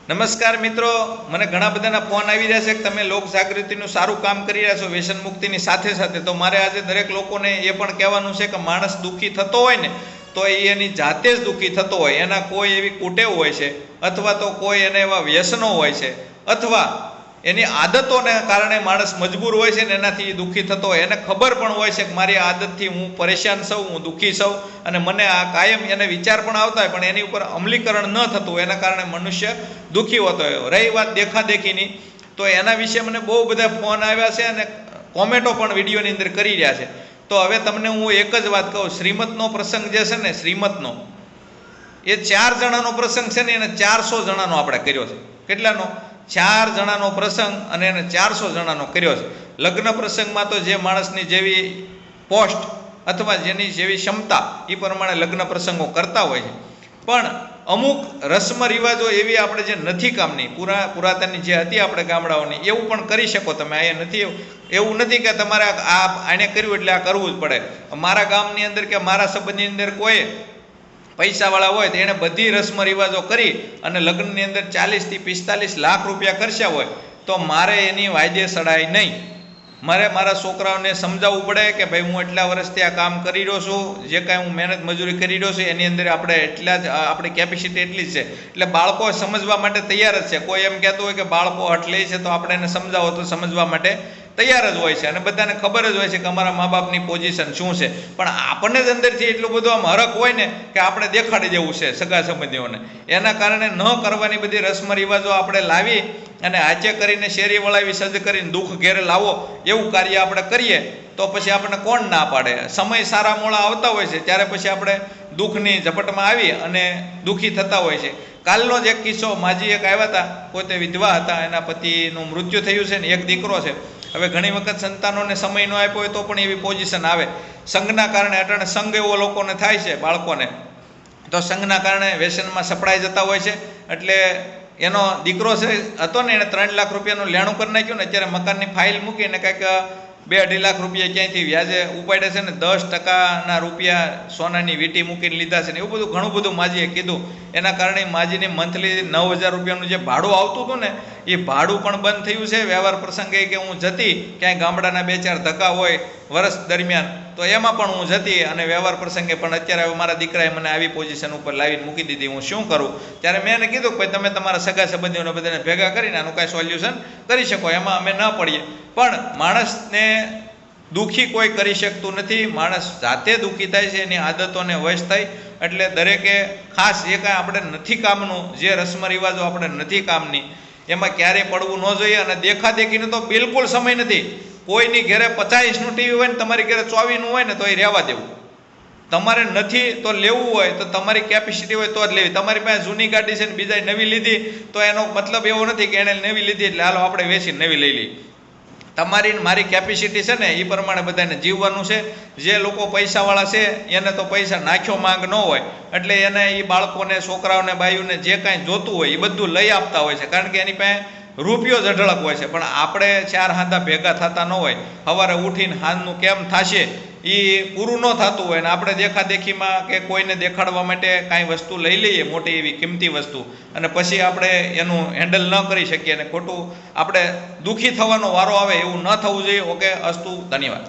નમસ્કાર મિત્રો, મને ઘણા બધાના ફોન આવી રહ્યા છે કે તમે લોક જાગૃતિનું સારું કામ કરી રહ્યા છો વ્યસન મુક્તિની સાથે સાથે. તો મારે આજે દરેક લોકોને એ પણ કહેવાનું છે કે માણસ દુઃખી થતો હોય ને તો એ એની જાતે જ દુઃખી થતો હોય. એના કોઈ એવી કુટેવ હોય છે, અથવા તો કોઈ એને એવા વ્યસનો હોય છે, અથવા એની આદતોને કારણે માણસ મજબૂર હોય છે ને એનાથી દુઃખી થતો હોય. એને ખબર પણ હોય છે કે મારી આદતથી હું પરેશાન છું, હું દુઃખી છું, અને મને આ કાયમ એને વિચાર પણ આવતા હોય પણ એની ઉપર અમલીકરણ ન થતું હોય, એના કારણે મનુષ્ય દુઃખી હોતો હોય. રહી વાત દેખાદેખીની, તો એના વિશે મને બહુ બધા ફોન આવ્યા છે અને કોમેન્ટો પણ વિડીયોની અંદર કરી રહ્યા છે. તો હવે તમને હું એક જ વાત કહું, શ્રીમતનો પ્રસંગ જે છે ને, શ્રીમતનો એ 4 જણાનો પ્રસંગ છે ને, એને 400 જણાનો આપણે કર્યો છે. કેટલાનો? 4 જણાનો પ્રસંગ, અને એને 400 જણાનો કર્યો છે. લગ્ન પ્રસંગમાં તો જે માણસની જેવી પોસ્ટ અથવા જેની જેવી ક્ષમતા એ પ્રમાણે લગ્ન પ્રસંગો કરતા હોય છે. પણ અમુક રસમ રિવાજો એવી આપણે જે નથી કામની, પુરાતનની જે હતી આપણે ગામડાઓની, એવું પણ કરી શકો તમે. અહીંયા નથી, એવું નથી કે તમારે આને કર્યું એટલે આ કરવું જ પડે. મારા ગામની અંદર કે મારા સંબંધની અંદર કોઈ પૈસાવાળા હોય તો એણે બધી રસમ રિવાજો કરી અને લગ્નની અંદર 40 થી 45 લાખ રૂપિયા ખર્ચ્યા હોય તો મારે એની વાયદે સડાય નહીં. મારે મારા છોકરાઓને સમજાવવું પડે કે ભાઈ હું એટલા વર્ષથી આ કામ કરી રહ્યો છું, જે કાંઈ હું મહેનત મજૂરી કરી રહ્યો છું એની અંદર આપણે એટલા જ, આપણી કેપેસિટી એટલી જ છે. એટલે બાળકો સમજવા માટે તૈયાર જ છે. કોઈ એમ કહેતું હોય કે બાળકો હઠ લે છે તો આપણે એને સમજાવો તો સમજવા માટે તૈયાર જ હોય છે, અને બધાને ખબર જ હોય છે કે અમારા મા બાપની પોઝિશન શું છે. પણ આપણને જ અંદરથી એટલું બધું આમ હરખ હોય ને કે આપણે દેખાડી દેવું છે સગા સંબંધીઓને. એના કારણે ન કરવાની બધી રસમ રિવાજો આપણે લાવી અને હાચે કરીને શેરી વળાવી સજ્જ કરીને દુઃખ ઘેરે લાવો એવું કાર્ય આપણે કરીએ તો પછી આપણને કોણ ના પાડે. સમય સારા મોડા આવતા હોય છે ત્યારે પછી આપણે દુઃખની ઝપટમાં આવી અને દુઃખી થતા હોય છે. કાલનો જ એક કિસ્સો, માજી એક આવ્યા હતા, પોતે વિધવા હતા, એના પતિનું મૃત્યુ થયું છે ને એક દીકરો છે. હવે ઘણી વખત સંતાનોને સમય ન આપ્યો હોય તો પણ એવી પોઝિશન આવે. સંઘના કારણે, અટાણે સંઘ એવો લોકોને થાય છે બાળકોને, તો સંઘના કારણે વ્યસનમાં સપડાઈ જતા હોય છે. એટલે એનો દીકરો છે હતો ને, એને 3 લાખ રૂપિયાનું લેણું કરી નાખ્યું ને, અત્યારે મકાનની ફાઇલ મૂકીને કંઈક 2-2.5 લાખ રૂપિયા ક્યાંયથી વ્યાજે ઉપાડે છે ને, 10% રૂપિયા સોનાની વીંટી મૂકીને લીધા છે ને, એવું બધું ઘણું બધું માજીએ કીધું. એના કારણે માજીને મંથલી 9,000 રૂપિયાનું જે ભાડું આવતું હતું ને એ ભાડું પણ બંધ થયું છે. વ્યવહાર પ્રસંગે કે હું જતી ક્યાંય ગામડાના 2-4 ધક્કા હોય વર્ષ દરમિયાન તો એમાં પણ હું જતી અને વ્યવહાર પ્રસંગે પણ અત્યારે હવે મારા દીકરાએ મને આવી પોઝિશન ઉપર લાવીને મૂકી દીધી, હું શું કરું? ત્યારે મેં એને કીધું કે ભાઈ તમે તમારા સગા સંબંધીઓને બધાને ભેગા કરીને આનું કાંઈ સોલ્યુશન કરી શકો, એમાં અમે ન પડીએ. પણ માણસને દુઃખી કોઈ કરી શકતું નથી, માણસ જાતે દુઃખી થાય છે, એની આદતોને વશ થાય. એટલે દરેકે ખાસ જે કાંઈ આપણે નથી કામનું, જે રસમ રિવાજો આપણે નથી કામની, એમાં ક્યારેય પડવું ન જોઈએ. અને દેખાદેખીનો તો બિલકુલ સમય નથી. કોઈની ઘરે 50 ટીવી હોય ને તમારી ઘરે 24 હોય ને તો એ રહેવા દેવું. તમારે નથી તો લેવું હોય તો તમારી કેપેસિટી હોય તો જ લેવી. તમારી પાસે જૂની ગાડી છે ને બીજા નવી લીધી તો એનો મતલબ એવો નથી કે એને નવી લીધી એટલે હાલો આપણે વેચીને નવી લઈ લઈએ. તમારી મારી કેપેસિટી છે ને એ પ્રમાણે બધાને જીવવાનું છે. જે લોકો પૈસાવાળા છે એને તો પૈસા નાખ્યો માંગ ન હોય એટલે એને એ બાળકોને, છોકરાઓને, બાઈઓને જે કાંઈ જોતું હોય એ બધું લઈ આપતા હોય છે, કારણ કે એની પાસે રૂપિયો જ અઢળક હોય છે. પણ આપણે 4 હાંધા ભેગા થતા ન હોય, સવારે ઉઠીને હાંજનું કેમ થશે એ પૂરું ન થતું હોય ને આપણે દેખાદેખીમાં કે કોઈને દેખાડવા માટે કાંઈ વસ્તુ લઈ લઈએ, મોટી એવી કિંમતી વસ્તુ, અને પછી આપણે એનું હેન્ડલ ન કરી શકીએ અને ખોટું આપણે દુઃખી થવાનો વારો આવે એવું ન થવું જોઈએ. ઓકે, અસ્તુ, ધન્યવાદ.